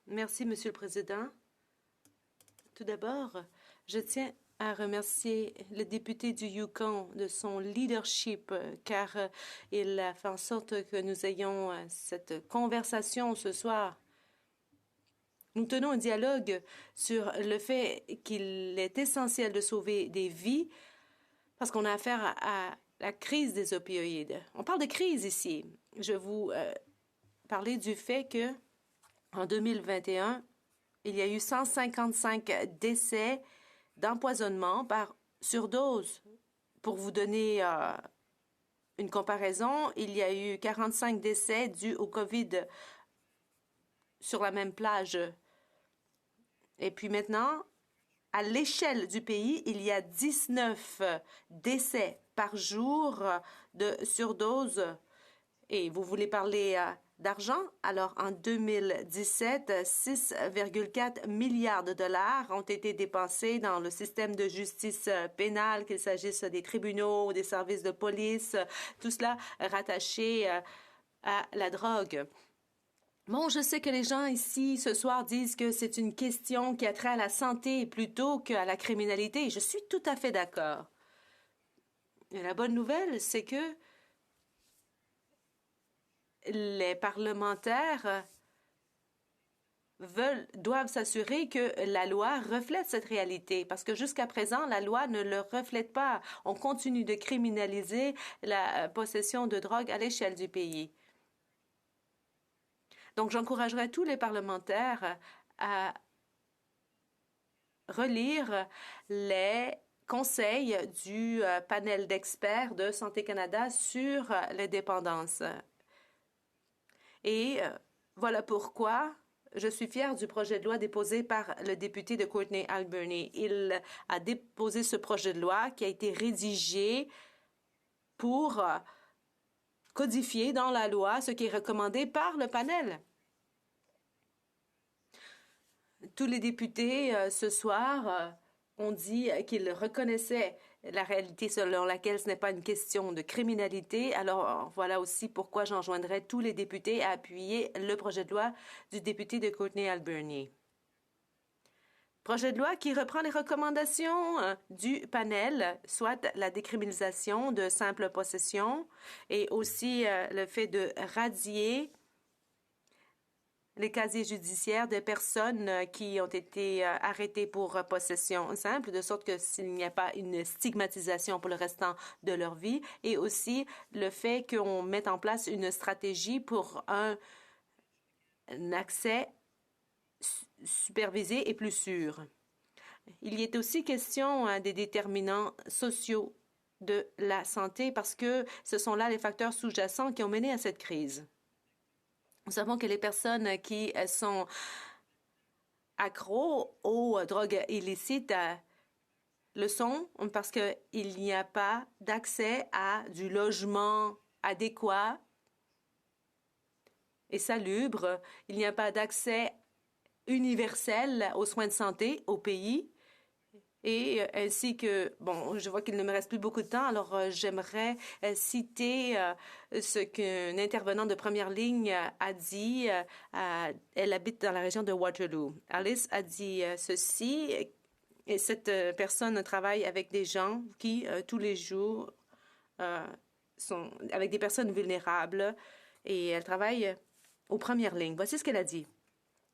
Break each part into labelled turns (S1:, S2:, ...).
S1: Merci, Monsieur le Président. Tout d'abord, je tiens à remercier le député du Yukon de son leadership, car il a fait en sorte que nous ayons cette conversation ce soir. Nous tenons un dialogue sur le fait qu'il est essentiel de sauver des vies parce qu'on a affaire à la crise des opioïdes. On parle de crise ici. Je vais vous parler du fait que en 2021, il y a eu 155 décès d'empoisonnement par surdose. Pour vous donner une comparaison, il y a eu 45 décès dus au COVID sur la même plage. Et puis maintenant, à l'échelle du pays, il y a 19 décès par jour de surdose. Et vous voulez parler d'argent? Alors, en 2017, 6,4 milliards de dollars ont été dépensés dans le système de justice pénale, qu'il s'agisse des tribunaux, des services de police, tout cela rattaché à la drogue. Bon, je sais que les gens ici ce soir disent que c'est une question qui a trait à la santé plutôt qu'à la criminalité. Je suis tout à fait d'accord. Et la bonne nouvelle, c'est que les parlementaires doivent s'assurer que la loi reflète cette réalité, parce que jusqu'à présent, la loi ne le reflète pas. On continue de criminaliser la possession de drogue à l'échelle du pays. Donc, j'encouragerais tous les parlementaires à relire les conseils du panel d'experts de Santé Canada sur les dépendances. Et voilà pourquoi je suis fière du projet de loi déposé par le député de Courtenay Alberni. Il a déposé ce projet de loi qui a été rédigé pour codifier dans la loi ce qui est recommandé par le panel. Tous les députés ce soir ont dit qu'ils reconnaissaient la réalité selon laquelle ce n'est pas une question de criminalité. Alors voilà aussi pourquoi j'enjoindrai tous les députés à appuyer le projet de loi du député de Courtenay Alberni. Projet de loi qui reprend les recommandations du panel, soit la décriminalisation de simple possession et aussi le fait de radier les casiers judiciaires des personnes qui ont été arrêtées pour possession simple, de sorte que s'il n'y a pas une stigmatisation pour le restant de leur vie, et aussi le fait qu'on mette en place une stratégie pour un accès supervisé et plus sûr. Il y est aussi question des déterminants sociaux de la santé parce que ce sont là les facteurs sous-jacents qui ont mené à cette crise. Nous savons que les personnes qui sont accros aux drogues illicites le sont parce qu'il n'y a pas d'accès à du logement adéquat et salubre. Il n'y a pas d'accès universel aux soins de santé au pays. Et ainsi que, bon, je vois qu'il ne me reste plus beaucoup de temps, alors j'aimerais citer ce qu'un intervenant de première ligne a dit. Elle habite dans la région de Waterloo. Alice a dit ceci, et cette personne travaille avec des gens qui, tous les jours, sont avec des personnes vulnérables, et elle travaille aux premières lignes. Voici ce qu'elle a dit.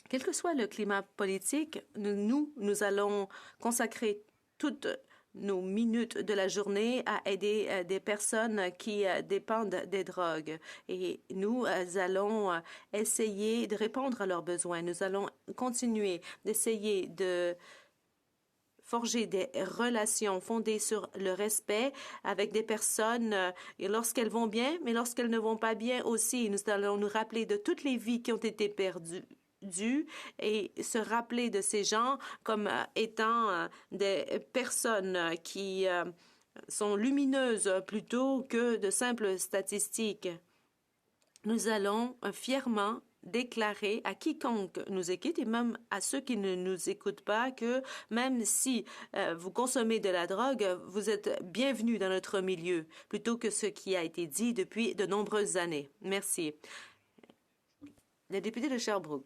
S1: Quel que soit le climat politique, nous allons consacrer toutes nos minutes de la journée à aider des personnes qui dépendent des drogues. Et nous allons essayer de répondre à leurs besoins. Nous allons continuer d'essayer de forger des relations fondées sur le respect avec des personnes lorsqu'elles vont bien, mais lorsqu'elles ne vont pas bien aussi. Nous allons nous rappeler de toutes les vies qui ont été perdues et se rappeler de ces gens comme étant des personnes qui sont lumineuses plutôt que de simples statistiques. Nous allons fièrement déclarer à quiconque nous écoute et même à ceux qui ne nous écoutent pas que même si vous consommez de la drogue, vous êtes bienvenus dans notre milieu, plutôt que ce qui a été dit depuis de nombreuses années. Merci. Le député de Sherbrooke.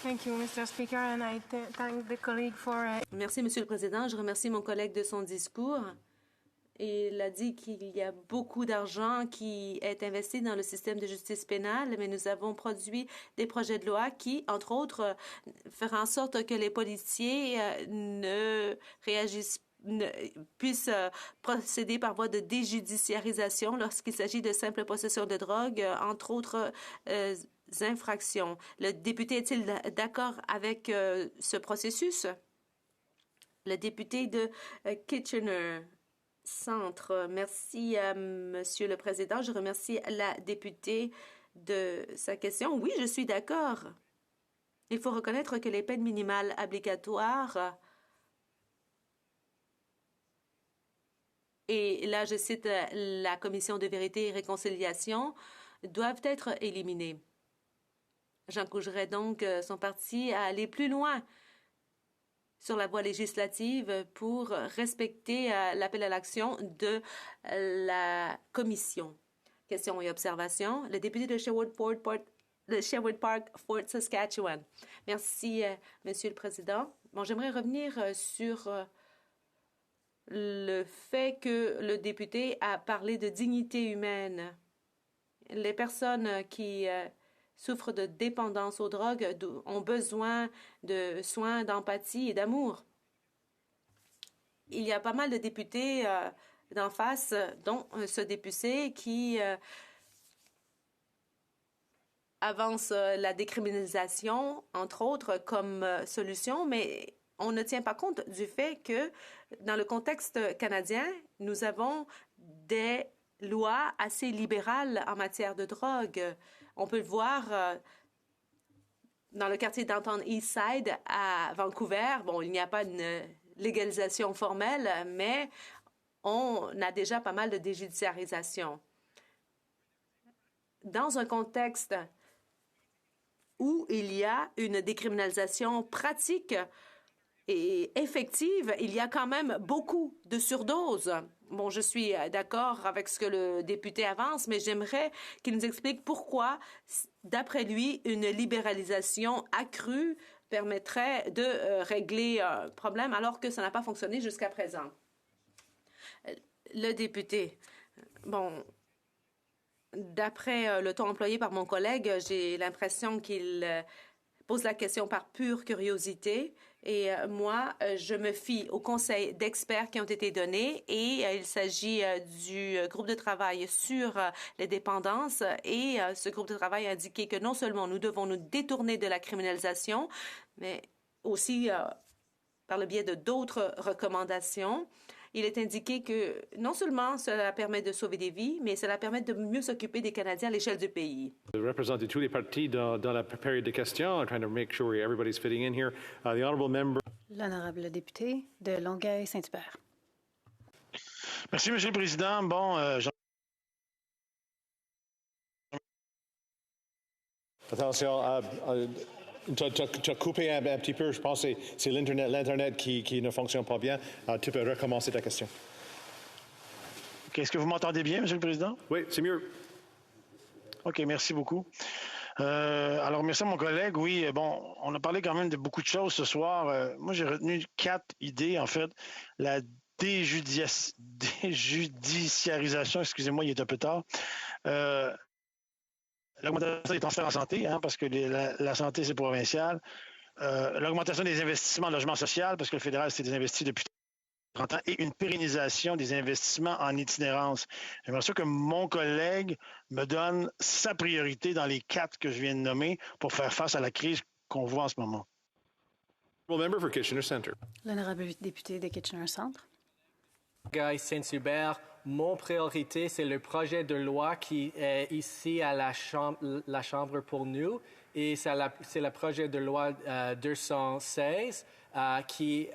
S2: Thank you, Mr. Speaker, and I thank the colleague for...
S1: Merci, Monsieur le Président. Je remercie mon collègue de son discours. Il a dit qu'il y a beaucoup d'argent qui est investi dans le système de justice pénale, mais nous avons produit des projets de loi qui, entre autres, feront en sorte que les policiers ne réagissent ne, puissent procéder par voie de déjudiciarisation lorsqu'il s'agit de simple possession de drogue, entre autres infractions. Le député est-il d'accord avec ce processus? Le député de Kitchener Centre. Merci, Monsieur le Président. Je remercie la députée de sa question. Oui, je suis d'accord. Il faut reconnaître que les peines minimales obligatoires, et là je cite la Commission de vérité et réconciliation, doivent être éliminées. J'encouragerai donc son parti à aller plus loin sur la voie législative pour respecter l'appel à l'action de la Commission. Questions et observations. Le député de Sherwood Park, Fort Saskatchewan. Merci, Monsieur le Président. Bon, j'aimerais revenir sur le fait que le député a parlé de dignité humaine. Les personnes qui souffrent de dépendance aux drogues ont besoin de soins, d'empathie et d'amour. Il y a pas mal de députés d'en face, dont ce député qui avance la décriminalisation, entre autres, comme solution, mais on ne tient pas compte du fait que, dans le contexte canadien, nous avons des lois assez libérales en matière de drogue. On peut le voir dans le quartier Downtown Eastside à Vancouver. Bon, il n'y a pas une légalisation formelle, mais on a déjà pas mal de déjudiciarisation. Dans un contexte où il y a une décriminalisation pratique et effective, il y a quand même beaucoup de surdoses. Bon, je suis d'accord avec ce que le député avance, mais j'aimerais qu'il nous explique pourquoi, d'après lui, une libéralisation accrue permettrait de régler un problème alors que ça n'a pas fonctionné jusqu'à présent. Le député, bon, d'après le ton employé par mon collègue, j'ai l'impression qu'il pose la question par pure curiosité. Et moi, je me fie aux conseils d'experts qui ont été donnés et il s'agit du groupe de travail sur les dépendances et ce groupe de travail a indiqué que non seulement nous devons nous détourner de la criminalisation, mais aussi par le biais de d'autres recommandations. Il est indiqué que non seulement cela permet de sauver des vies, mais cela permet de mieux s'occuper des Canadiens à l'échelle du pays.
S3: Représenter tous les partis dans la période de questions, trying to make sure everybody's fitting in here. The honourable member.
S4: L'honorable député de Longueuil-Saint-Hubert.
S5: Merci, Monsieur le Président. Bon,
S3: Attention, tu as coupé un petit peu, je pense que c'est l'Internet qui ne fonctionne pas bien. Tu peux recommencer ta question.
S5: Est-ce que vous m'entendez bien, Monsieur le Président?
S3: Oui, c'est mieux.
S5: OK, merci beaucoup. Alors, merci à mon collègue. Oui, bon, on a parlé quand même de beaucoup de choses ce soir. Moi, j'ai retenu 4 idées, en fait. La déjudiciarisation, excusez-moi, il est un peu tard. L'augmentation des transferts en santé, parce que la santé, c'est provincial. L'augmentation des investissements en logement social, parce que le fédéral s'est désinvesti depuis 30 ans, et une pérennisation des investissements en itinérance. J'aimerais ça que mon collègue me donne sa priorité dans les 4 que je viens de nommer pour faire face à la crise qu'on voit en ce moment.
S4: L'honorable député de Kitchener Centre.
S6: Guy Saint-Hubert, mon priorité, c'est le projet de loi qui est ici à la Chambre pour nous. Et c'est le projet de loi 216 qui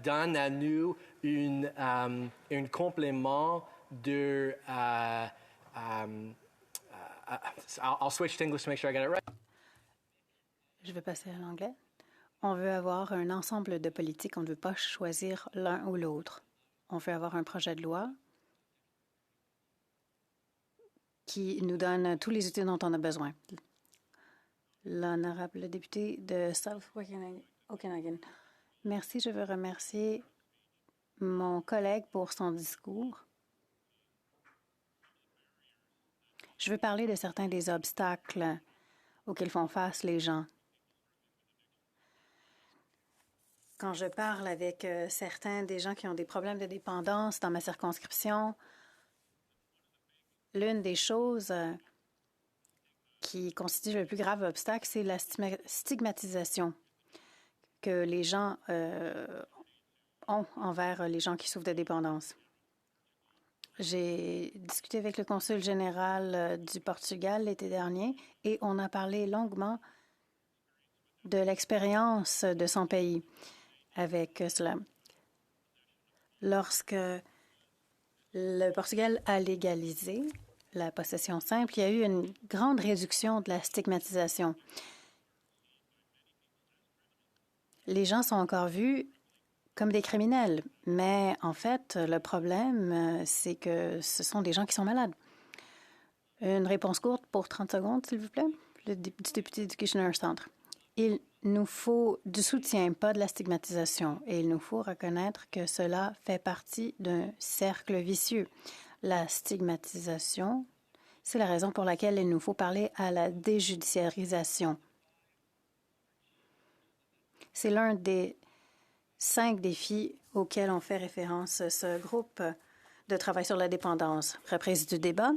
S6: donne à nous un complément de... I'll switch to English to make sure I get it right.
S4: Je vais passer à l'anglais. On veut avoir un ensemble de politiques. On ne veut pas choisir l'un ou l'autre. On veut avoir un projet de loi qui nous donne tous les outils dont on a besoin. L'honorable député de South Okanagan. Merci, je veux remercier mon collègue pour son discours. Je veux parler de certains des obstacles auxquels font face les gens. Quand je parle avec certains des gens qui ont des problèmes de dépendance dans ma circonscription, l'une des choses qui constitue le plus grave obstacle, c'est la stigmatisation que les gens ont envers les gens qui souffrent de dépendance. J'ai discuté avec le consul général du Portugal l'été dernier et on a parlé longuement de l'expérience de son pays avec cela. Lorsque le Portugal a légalisé la possession simple, il y a eu une grande réduction de la stigmatisation. Les gens sont encore vus comme des criminels, mais en fait, le problème, c'est que ce sont des gens qui sont malades. Une réponse courte pour 30 secondes, s'il vous plaît, du député du Kitchener Centre. Il nous faut du soutien, pas de la stigmatisation, et il nous faut reconnaître que cela fait partie d'un cercle vicieux. La stigmatisation, c'est la raison pour laquelle il nous faut parler à la déjudiciarisation. C'est l'un des 5 défis auxquels on fait référence ce groupe de travail sur la dépendance. Reprise du débat.